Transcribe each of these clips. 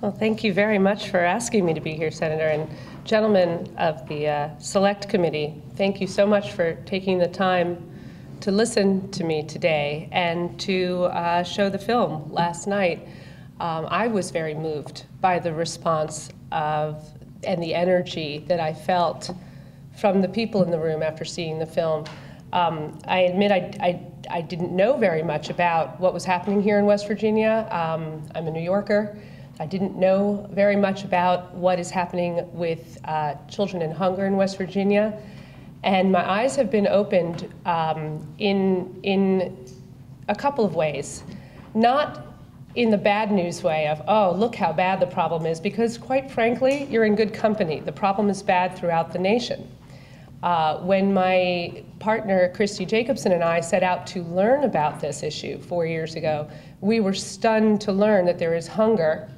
Well, thank you very much for asking me to be here, Senator. And gentlemen of the Select Committee, thank you so much for taking the time to listen to me today and to show the film last night. I was very moved by the response and the energy that I felt from the people in the room after seeing the film. I admit I didn't know very much about what was happening here in West Virginia. I'm a New Yorker. I didn't know very much about what is happening with children in hunger in West Virginia. And my eyes have been opened in a couple of ways. Not in the bad news way of, oh, look how bad the problem is, because quite frankly, you're in good company. The problem is bad throughout the nation. When my partner, Christy Jacobson, and I set out to learn about this issue 4 years ago, we were stunned to learn that there is hunger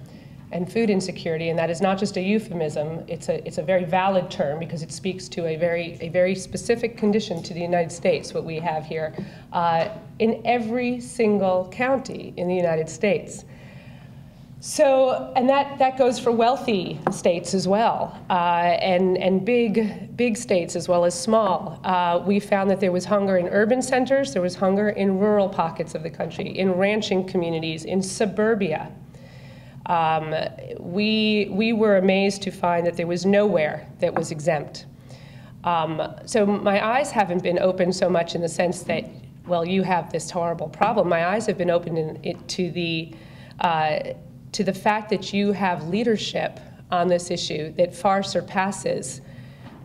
and food insecurity, and that is not just a euphemism. It's a very valid term because it speaks to a very specific condition to the United States, what we have here, in every single county in the United States. So, and that goes for wealthy states as well, and big states as well as small. We found that there was hunger in urban centers, there was hunger in rural pockets of the country, in ranching communities, in suburbia. We were amazed to find that there was nowhere that was exempt. So my eyes haven't been opened so much in the sense that, well, you have this horrible problem. My eyes have been opened to the fact that you have leadership on this issue that far surpasses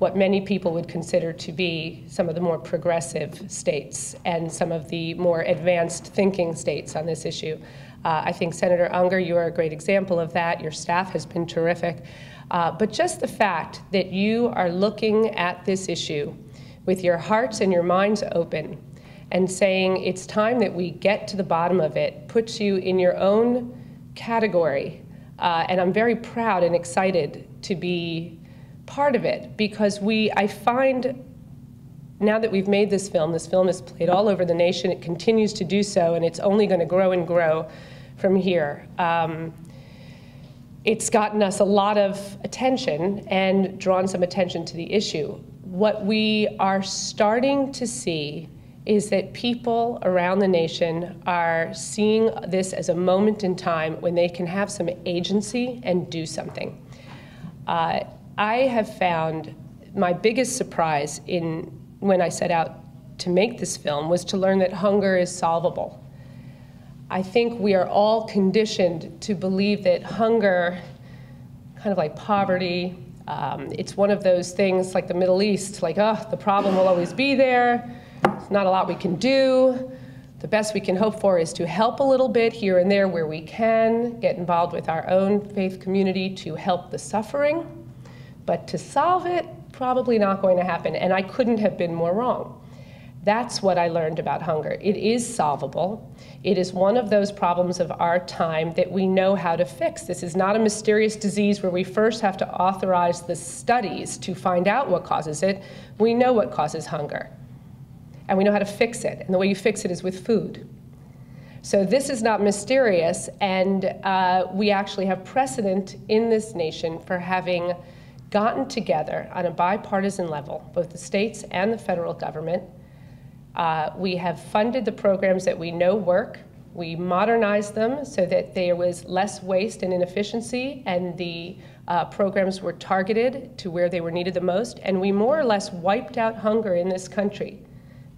what many people would consider to be some of the more progressive states and some of the more advanced thinking states on this issue. I think, Senator Unger, you are a great example of that. Your staff has been terrific. But just the fact that you are looking at this issue with your hearts and your minds open and saying it's time that we get to the bottom of it puts you in your own category. And I'm very proud and excited to be part of it because I find now that we've made this film is played all over the nation. It continues to do so, and it's only going to grow and grow from here. It's gotten us a lot of attention and drawn some attention to the issue. What we are starting to see is that people around the nation are seeing this as a moment in time when they can have some agency and do something. I have found my biggest surprise when I set out to make this film was to learn that hunger is solvable. I think we are all conditioned to believe that hunger, kind of like poverty, it's one of those things like the Middle East, like, oh, the problem will always be there. There's not a lot we can do. The best we can hope for is to help a little bit here and there where we can, get involved with our own faith community to help the suffering. But to solve it, probably not going to happen. And I couldn't have been more wrong. That's what I learned about hunger. It is solvable. It is one of those problems of our time that we know how to fix. This is not a mysterious disease where we first have to authorize the studies to find out what causes it. We know what causes hunger. And we know how to fix it. And the way you fix it is with food. So this is not mysterious. And we actually have precedent in this nation for having gotten together on a bipartisan level, both the states and the federal government. We have funded the programs that we know work. We modernized them so that there was less waste and inefficiency, and the programs were targeted to where they were needed the most. And we more or less wiped out hunger in this country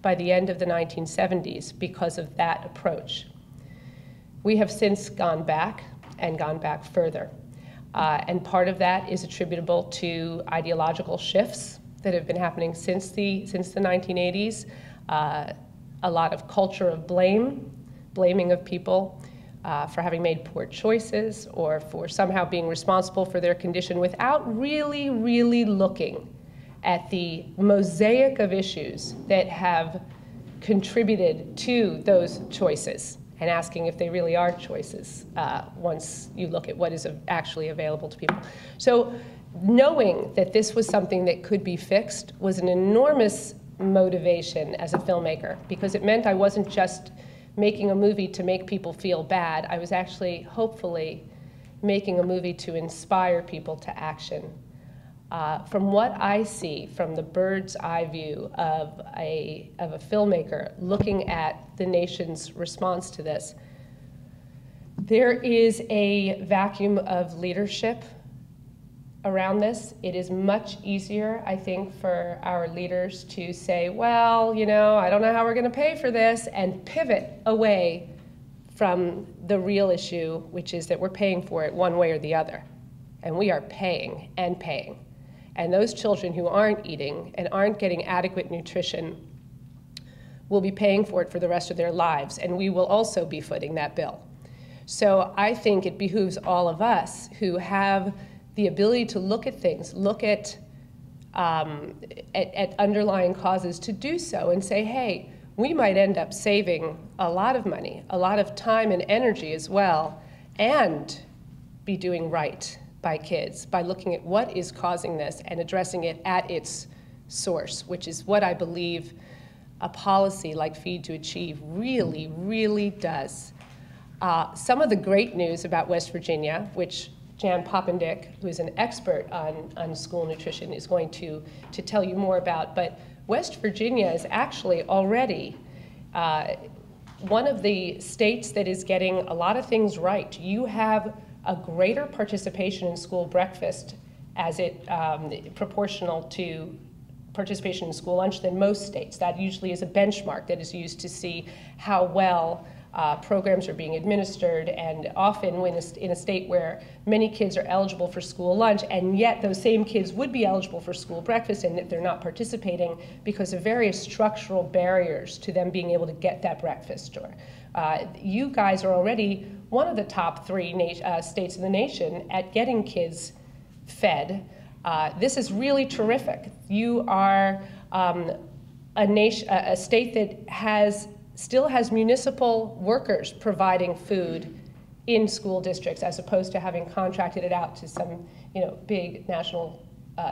by the end of the 1970s because of that approach. We have since gone back and gone back further. And part of that is attributable to ideological shifts that have been happening since the 1980s. A lot of culture of blaming of people for having made poor choices or for somehow being responsible for their condition without really, really looking at the mosaic of issues that have contributed to those choices and asking if they really are choices once you look at what is actually available to people. So knowing that this was something that could be fixed was an enormous motivation as a filmmaker, because it meant I wasn't just making a movie to make people feel bad. I was actually, hopefully, making a movie to inspire people to action. From what I see, from the bird's eye view of a filmmaker looking at the nation's response to this, there is a vacuum of leadership around this. It is much easier, I think, for our leaders to say, well, you know, I don't know how we're going to pay for this, and pivot away from the real issue, which is that we're paying for it one way or the other. And we are paying and paying. And those children who aren't eating and aren't getting adequate nutrition will be paying for it for the rest of their lives, and we will also be footing that bill. So I think it behooves all of us who have the ability to look at things, look at underlying causes, to do so and say, hey, we might end up saving a lot of money, a lot of time and energy as well, and be doing right by kids by looking at what is causing this and addressing it at its source, which is what I believe a policy like Feed to Achieve really, really does. Some of the great news about West Virginia, which Jan Poppendieck, who is an expert on school nutrition, is going to tell you more about, but West Virginia is actually already one of the states that is getting a lot of things right. You have a greater participation in school breakfast as it proportional to participation in school lunch than most states. That usually is a benchmark that is used to see how well programs are being administered, and often when in a state where many kids are eligible for school lunch, and yet those same kids would be eligible for school breakfast, and they're not participating because of various structural barriers to them being able to get that breakfast. You guys are already one of the top 3 states in the nation at getting kids fed. This is really terrific. You are a state that still has municipal workers providing food in school districts, as opposed to having contracted it out to some big national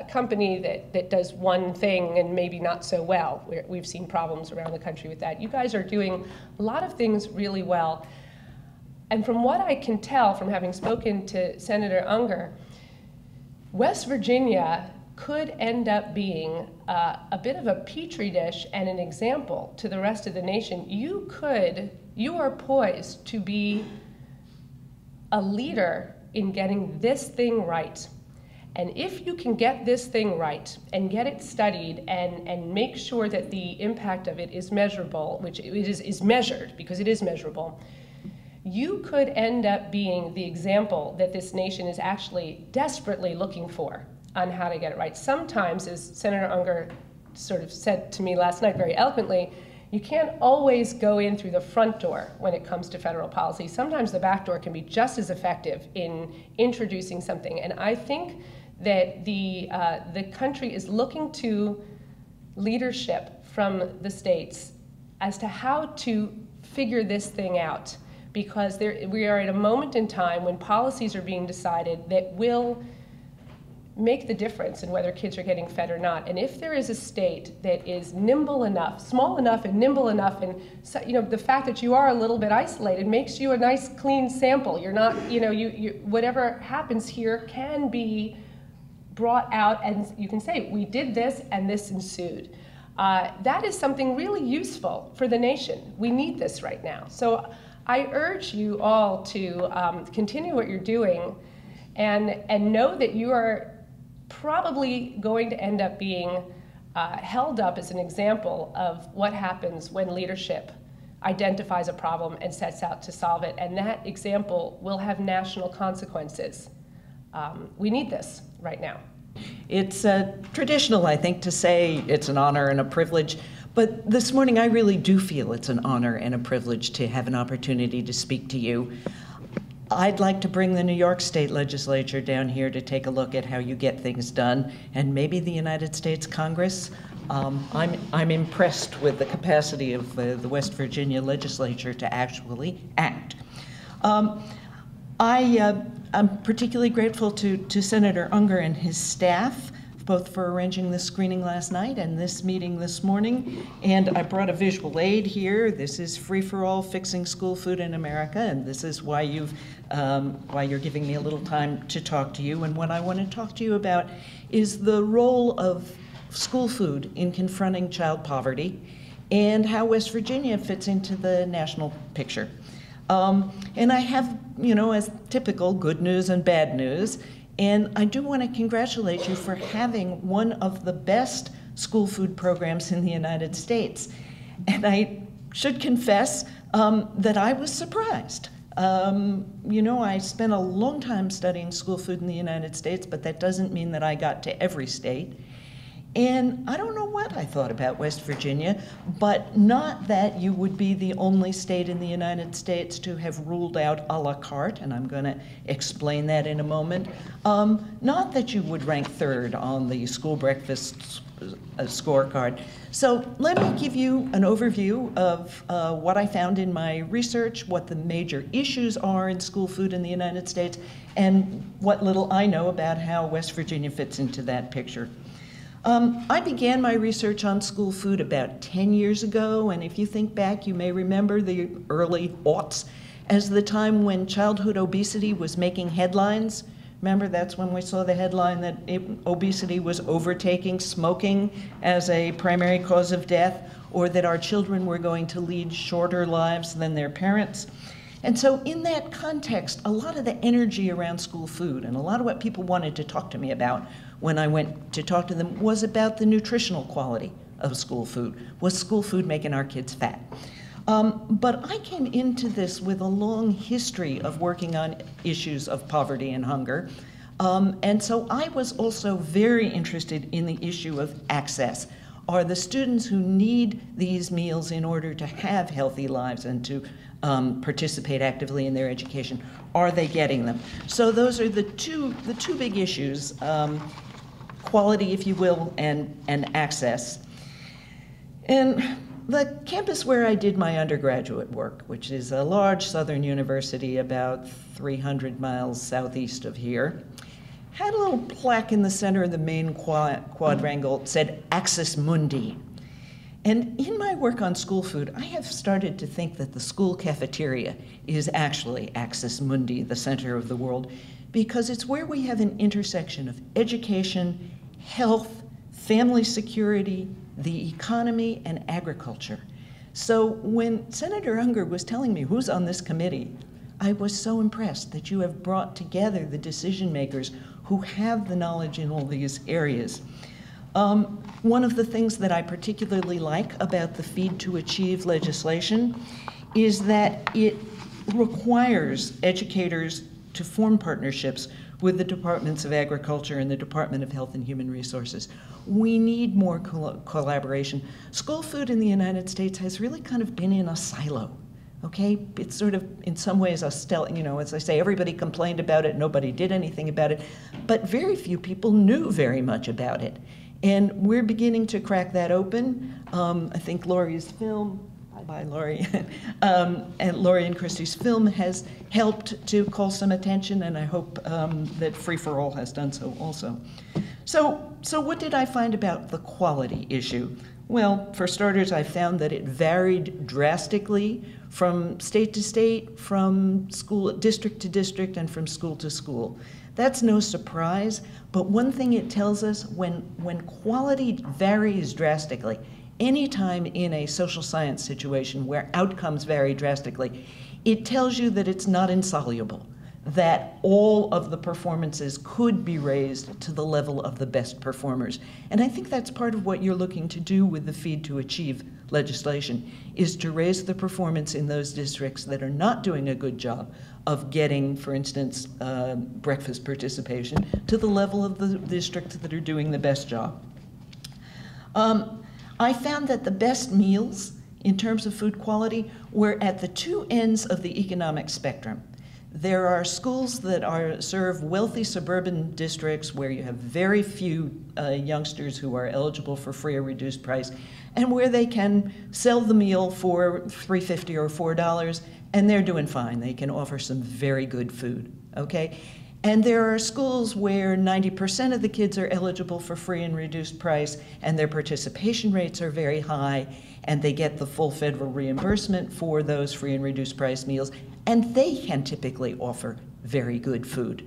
company that does one thing and maybe not so well. We've seen problems around the country with that. You guys are doing a lot of things really well. And from what I can tell from having spoken to Senator Unger, West Virginia could end up being a bit of a petri dish and an example to the rest of the nation. You are poised to be a leader in getting this thing right. And if you can get this thing right and get it studied and make sure that the impact of it is measurable, which it is measured, because it is measurable, you could end up being the example that this nation is actually desperately looking for on how to get it right. Sometimes, as Senator Unger sort of said to me last night very eloquently, you can't always go in through the front door when it comes to federal policy. Sometimes the back door can be just as effective in introducing something. And I think that the country is looking to leadership from the states as to how to figure this thing out, because we are at a moment in time when policies are being decided that will make the difference in whether kids are getting fed or not. And if there is a state that is nimble enough, small enough and nimble enough, and the fact that you are a little bit isolated makes you a nice clean sample. You're not, whatever happens here can be brought out, and you can say, we did this and this ensued. That is something really useful for the nation. We need this right now. So I urge you all to continue what you're doing and know that you are probably going to end up being held up as an example of what happens when leadership identifies a problem and sets out to solve it. And that example will have national consequences. We need this right now. It's traditional, I think, to say it's an honor and a privilege. But this morning, I really do feel it's an honor and a privilege to have an opportunity to speak to you. I'd like to bring the New York State Legislature down here to take a look at how you get things done, and maybe the United States Congress. I'm impressed with the capacity of the West Virginia Legislature to actually act. I'm particularly grateful to Senator Unger and his staff both for arranging this screening last night and this meeting this morning. And I brought a visual aid here. This is Free for All, Fixing School Food in America, and this is why you're giving me a little time to talk to you. And what I want to talk to you about is the role of school food in confronting child poverty and how West Virginia fits into the national picture. And I have, as typical, good news and bad news. And I do want to congratulate you for having one of the best school food programs in the United States. And I should confess that I was surprised. I spent a long time studying school food in the United States, but that doesn't mean that I got to every state. And I don't know what I thought about West Virginia, but not that you would be the only state in the United States to have ruled out a la carte, and I'm going to explain that in a moment. Not that you would rank third on the school breakfast scorecard. So let me give you an overview of what I found in my research, what the major issues are in school food in the United States, and what little I know about how West Virginia fits into that picture. I began my research on school food about 10 years ago, and if you think back, you may remember the early aughts as the time when childhood obesity was making headlines. Remember, that's when we saw the headline that obesity was overtaking smoking as a primary cause of death, or that our children were going to lead shorter lives than their parents. And so in that context, a lot of the energy around school food and a lot of what people wanted to talk to me about when I went to talk to them was about the nutritional quality of school food. Was school food making our kids fat? But I came into this with a long history of working on issues of poverty and hunger. And so I was also very interested in the issue of access. Are the students who need these meals in order to have healthy lives and to participate actively in their education, are they getting them? So those are the two big issues, quality, if you will, and access. And the campus where I did my undergraduate work, which is a large southern university about 300 miles southeast of here, had a little plaque in the center of the main quadrangle that said Axis Mundi. And in my work on school food, I have started to think that the school cafeteria is actually Axis Mundi, the center of the world, because it's where we have an intersection of education, health, family security, the economy, and agriculture. So when Senator Unger was telling me who's on this committee, I was so impressed that you have brought together the decision makers who have the knowledge in all these areas. One of the things that I particularly like about the Feed to Achieve legislation is that it requires educators to form partnerships with the Departments of Agriculture and the Department of Health and Human Resources. We need more collaboration. School food in the United States has really kind of been in a silo. Okay, it's sort of, in some ways, as I say, everybody complained about it, nobody did anything about it, but very few people knew very much about it. And we're beginning to crack that open. I think Laurie's film, bye Laurie, and Laurie and Christie's film has helped to call some attention, and I hope that Free for All has done so also. So what did I find about the quality issue? Well, for starters, I found that it varied drastically from state to state, from school, district to district, and from school to school. That's no surprise, but one thing it tells us, when quality varies drastically, anytime in a social science situation where outcomes vary drastically, it tells you that it's not insoluble, that all of the performances could be raised to the level of the best performers. And I think that's part of what you're looking to do with the Feed to Achieve legislation, is to raise the performance in those districts that are not doing a good job of getting, for instance, breakfast participation to the level of the districts that are doing the best job. I found that the best meals in terms of food quality were at the two ends of the economic spectrum. There are schools that serve wealthy suburban districts where you have very few youngsters who are eligible for free or reduced price, and where they can sell the meal for $3.50 or $4, and they're doing fine. They can offer some very good food, okay? And there are schools where 90% of the kids are eligible for free and reduced price, and their participation rates are very high, and they get the full federal reimbursement for those free and reduced price meals, and they can typically offer very good food.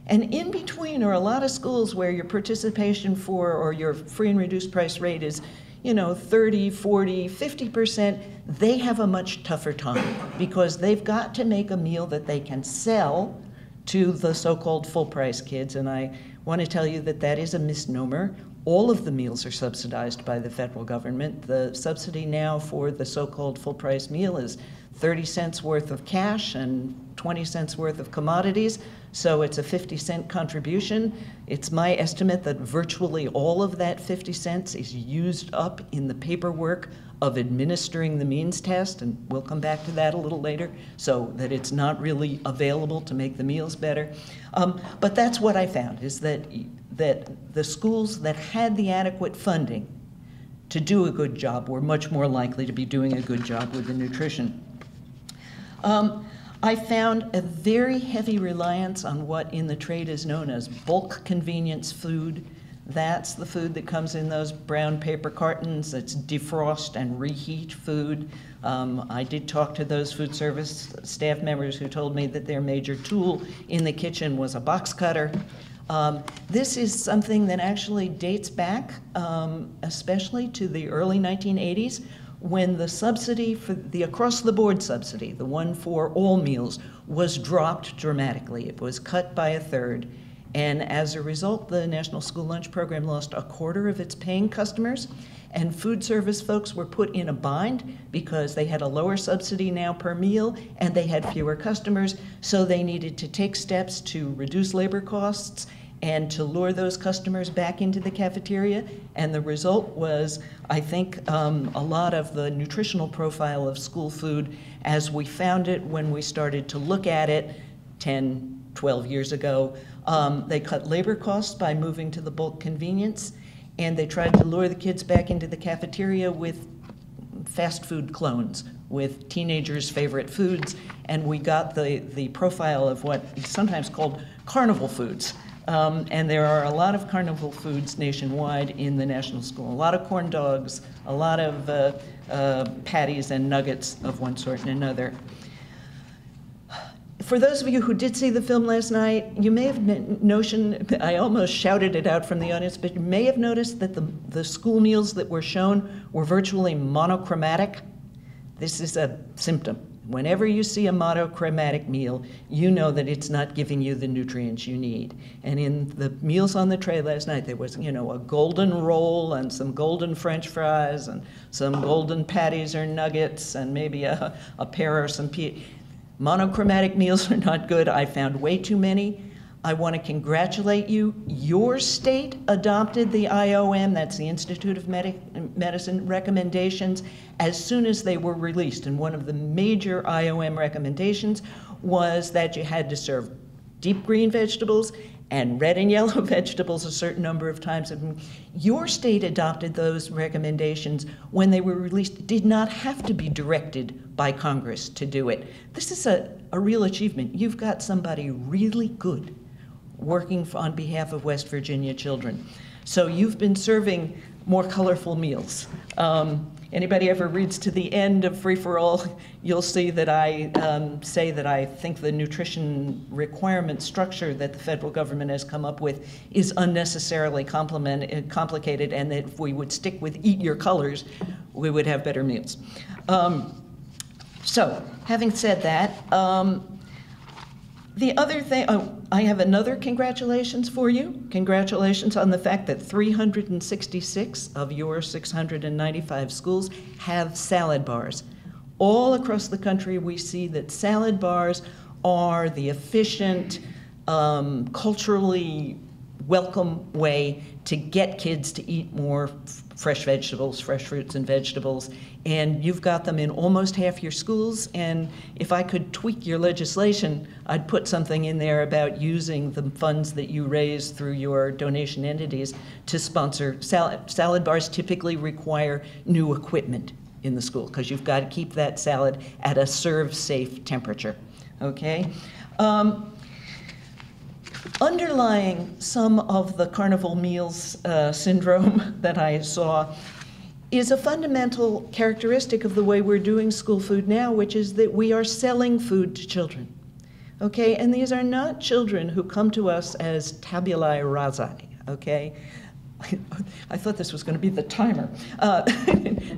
And in between are a lot of schools where your participation for, or your free and reduced price rate is, 30, 40, 50%. They have a much tougher time because they've got to make a meal that they can sell to the so-called full-price kids, and I want to tell you that that is a misnomer. All of the meals are subsidized by the federal government. The subsidy now for the so-called full-price meal is 30 cents worth of cash and 20 cents worth of commodities, so it's a 50-cent contribution. It's my estimate that virtually all of that 50 cents is used up in the paperwork of administering the means test, and we'll come back to that a little later, so that it's not really available to make the meals better. But that's what I found, is that the schools that had the adequate funding to do a good job were much more likely to be doing a good job with the nutrition. I found a very heavy reliance on what in the trade is known as bulk convenience food. That's the food that comes in those brown paper cartons. It's defrost and reheat food. I did talk to those food service staff members who told me that their major tool in the kitchen was a box cutter. This is something that actually dates back, especially to the early 1980s, when the subsidy for the across-the-board subsidy, the one for all meals, was dropped dramatically. It was cut by a third. And as a result, the National School Lunch Program lost a quarter of its paying customers, and food service folks were put in a bind because they had a lower subsidy now per meal, and they had fewer customers, so they needed to take steps to reduce labor costs and to lure those customers back into the cafeteria. And the result was, I think, a lot of the nutritional profile of school food as we found it when we started to look at it 10, 12 years ago. They cut labor costs by moving to the bulk convenience, and they tried to lure the kids back into the cafeteria with fast food clones, with teenagers' favorite foods, and we got the profile of what is sometimes called carnival foods. And there are a lot of carnival foods nationwide in the national school. A lot of corn dogs, a lot of patties and nuggets of one sort and another. For those of you who did see the film last night, you may have notion, I almost shouted it out from the audience, but you may have noticed that the school meals that were shown were virtually monochromatic. This is a symptom. Whenever you see a monochromatic meal, you know that it's not giving you the nutrients you need. And in the meals on the tray last night, there was, a golden roll and some golden French fries and some golden patties or nuggets and maybe a pear or some peas. Monochromatic meals are not good. I found way too many. I want to congratulate you. Your state adopted the IOM, that's the Institute of Medicine recommendations, as soon as they were released. And one of the major IOM recommendations was that you had to serve deep green vegetables and red and yellow vegetables a certain number of times. Your state adopted those recommendations when they were released. It did not have to be directed by Congress to do it. This is a real achievement. You've got somebody really good working on behalf of West Virginia children. So you've been serving more colorful meals. Anybody ever reads to the end of Free for All, you'll see that I say that I think the nutrition requirement structure that the federal government has come up with is unnecessarily complicated, and that if we would stick with eat your colors, we would have better meals. So, having said that, the other thing, I have another congratulations for you. Congratulations on the fact that 366 of your 695 schools have salad bars. All across the country, we see that salad bars are the efficient, culturally welcome way to get kids to eat more fresh vegetables, fresh fruits and vegetables, and you've got them in almost half your schools. And if I could tweak your legislation, I'd put something in there about using the funds that you raise through your donation entities to sponsor salad. Salad bars typically require new equipment in the school because you've got to keep that salad at a serve-safe temperature, okay? Underlying some of the carnival meals syndrome that I saw is a fundamental characteristic of the way we're doing school food now, which is that we are selling food to children. Okay, and these are not children who come to us as tabulae rasa, okay? I thought this was going to be the timer.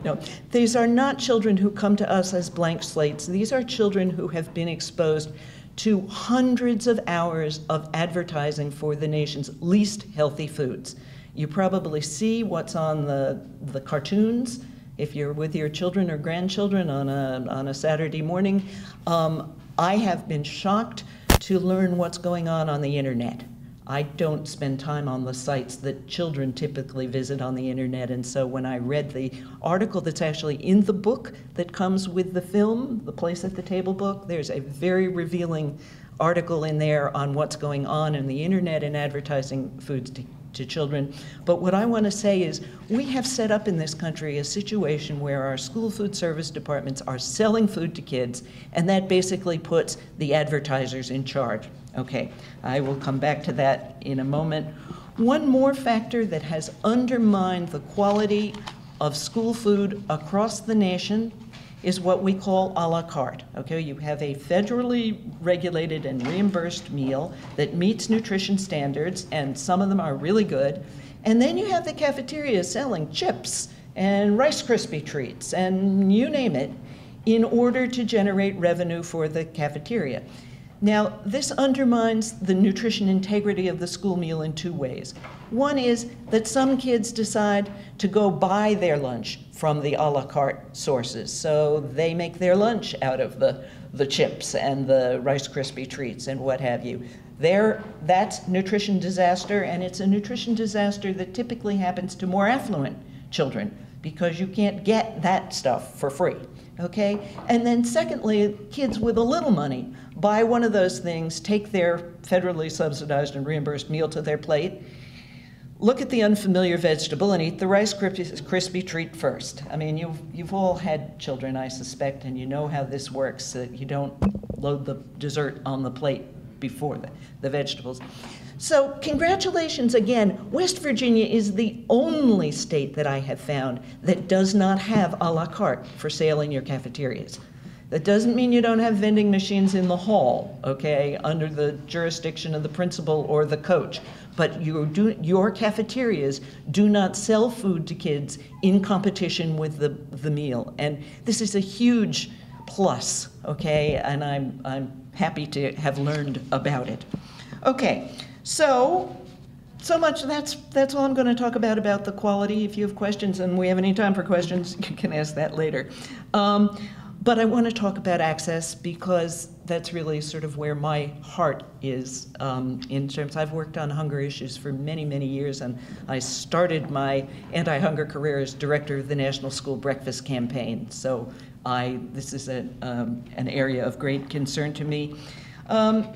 No, these are not children who come to us as blank slates. These are children who have been exposed to hundreds of hours of advertising for the nation's least healthy foods. You probably see what's on the cartoons if you're with your children or grandchildren on a Saturday morning. I have been shocked to learn what's going on the internet. I don't spend time on the sites that children typically visit on the internet, and so when I read the article that's actually in the book that comes with the film, the Place at the Table book, there's a very revealing article in there on what's going on in the internet and advertising foods to children. But what I want to say is we have set up in this country a situation where our school food service departments are selling food to kids, and that basically puts the advertisers in charge. Okay, I will come back to that in a moment. One more factor that has undermined the quality of school food across the nation is what we call a la carte. Okay, you have a federally regulated and reimbursed meal that meets nutrition standards, and some of them are really good. And then you have the cafeteria selling chips and Rice Krispie treats and you name it in order to generate revenue for the cafeteria. Now, this undermines the nutrition integrity of the school meal in two ways. One is that some kids decide to go buy their lunch from the a la carte sources. So they make their lunch out of the chips and the Rice Krispie treats and what have you. That's nutrition disaster, and it's a nutrition disaster that typically happens to more affluent children because you can't get that stuff for free, okay? And then secondly, kids with a little money buy one of those things, take their federally subsidized and reimbursed meal to their plate, look at the unfamiliar vegetable and eat the Rice Krispie treat first. I mean, you've all had children, I suspect, and you know how this works, that you don't load the dessert on the plate before the vegetables. So congratulations again. West Virginia is the only state that I have found that does not have a la carte for sale in your cafeterias. That doesn't mean you don't have vending machines in the hall, okay, under the jurisdiction of the principal or the coach. But your cafeterias do not sell food to kids in competition with the meal. And this is a huge plus, okay, and I'm happy to have learned about it. Okay, so much, that's all I'm going to talk about the quality. If you have questions, and we have any time for questions, you can ask that later. But I want to talk about access because that's really sort of where my heart is in terms. I've worked on hunger issues for many, many years, and I started my anti-hunger career as director of the National School Breakfast Campaign. So this is an area of great concern to me.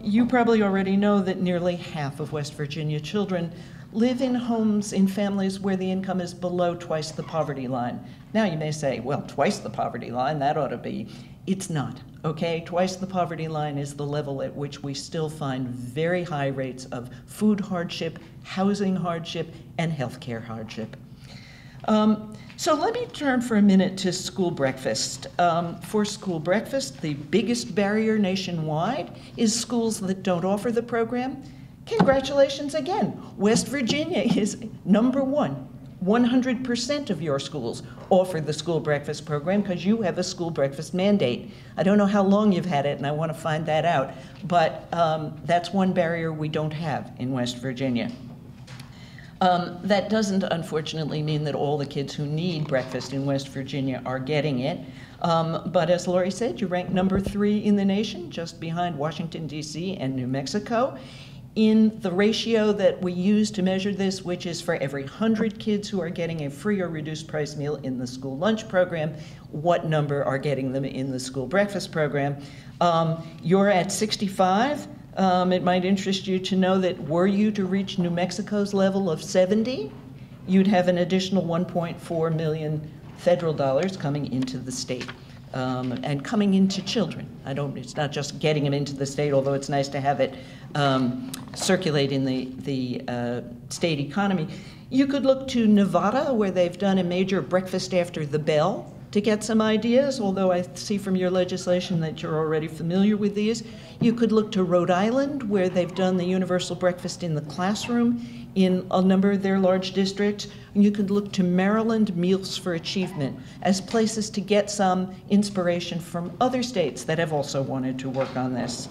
You probably already know that nearly half of West Virginia children live in homes in families where the income is below twice the poverty line. Now you may say, well, twice the poverty line, that ought to be. It's not, okay? Twice the poverty line is the level at which we still find very high rates of food hardship, housing hardship, and healthcare hardship. So let me turn for a minute to school breakfast. For school breakfast, the biggest barrier nationwide is schools that don't offer the program. Congratulations again. West Virginia is number one. 100% of your schools offer the school breakfast program because you have a school breakfast mandate. I don't know how long you've had it, and I want to find that out, but that's one barrier we don't have in West Virginia. That doesn't, unfortunately, mean that all the kids who need breakfast in West Virginia are getting it. But as Lori said, you rank number 3 in the nation, just behind Washington, D.C. and New Mexico. In the ratio that we use to measure this, which is for every 100 kids who are getting a free or reduced price meal in the school lunch program, what number are getting them in the school breakfast program? You're at 65. It might interest you to know that were you to reach New Mexico's level of 70, you'd have an additional $1.4 million federal dollars coming into the state. and coming into children. It's not just getting them into the state, although it's nice to have it circulate in the state economy. You could look to Nevada, where they've done a major breakfast after the bell to get some ideas, although I see from your legislation that you're already familiar with these. You could look to Rhode Island, where they've done the universal breakfast in the classroom in a number of their large districts. And you could look to Maryland, Meals for Achievement, as places to get some inspiration from other states that have also wanted to work on this.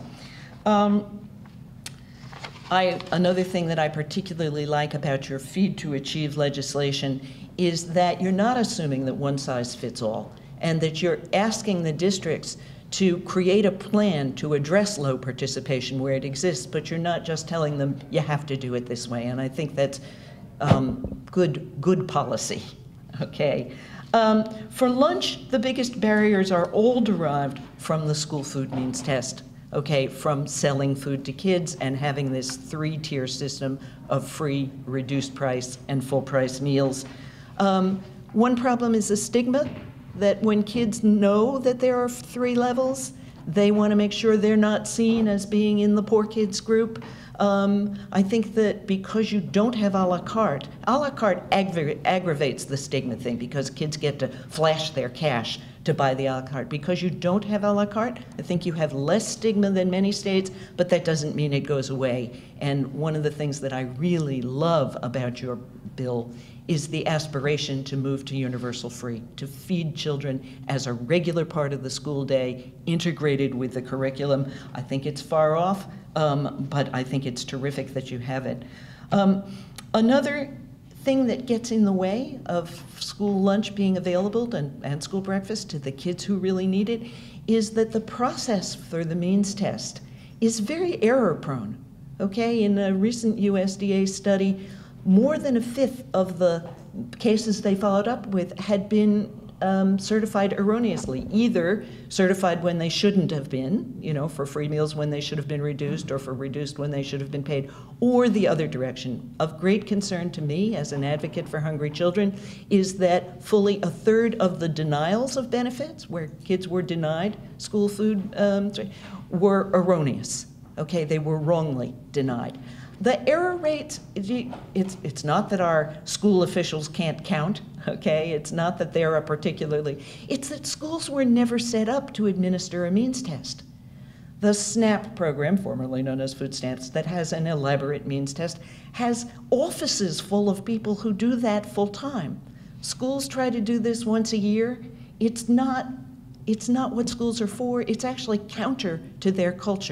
Another thing that I particularly like about your Feed to Achieve legislation is that you're not assuming that one size fits all, and that you're asking the districts to create a plan to address low participation where it exists, but you're not just telling them you have to do it this way. And I think that's good policy. Okay. For lunch, the biggest barriers are all derived from the school food means test. Okay, from selling food to kids and having this three-tier system of free, reduced price, and full price meals. One problem is the stigma, that when kids know that there are 3 levels, they want to make sure they're not seen as being in the poor kids group. I think that because you don't have a la carte aggravates the stigma thing, because kids get to flash their cash to buy the a la carte. Because you don't have a la carte, I think you have less stigma than many states, but that doesn't mean it goes away. And one of the things that I really love about your bill is the aspiration to move to universal free, to feed children as a regular part of the school day, integrated with the curriculum. I think it's far off, but I think it's terrific that you have it. Another thing that gets in the way of school lunch being available and school breakfast to the kids who really need it is that the process for the means test is very error prone. Okay, in a recent USDA study, more than 1/5 of the cases they followed up with had been certified erroneously, either certified when they shouldn't have been, for free meals when they should have been reduced, or for reduced when they should have been paid, or the other direction. Of great concern to me as an advocate for hungry children is that fully 1/3 of the denials of benefits, where kids were denied school food, were erroneous. Okay, they were wrongly denied. The error rates, it's not that our school officials can't count, okay? It's not that they're it's that schools were never set up to administer a means test. The SNAP program, formerly known as food stamps, that has an elaborate means test, has offices full of people who do that full time. Schools try to do this once a year. It's not what schools are for. It's actually counter to their culture.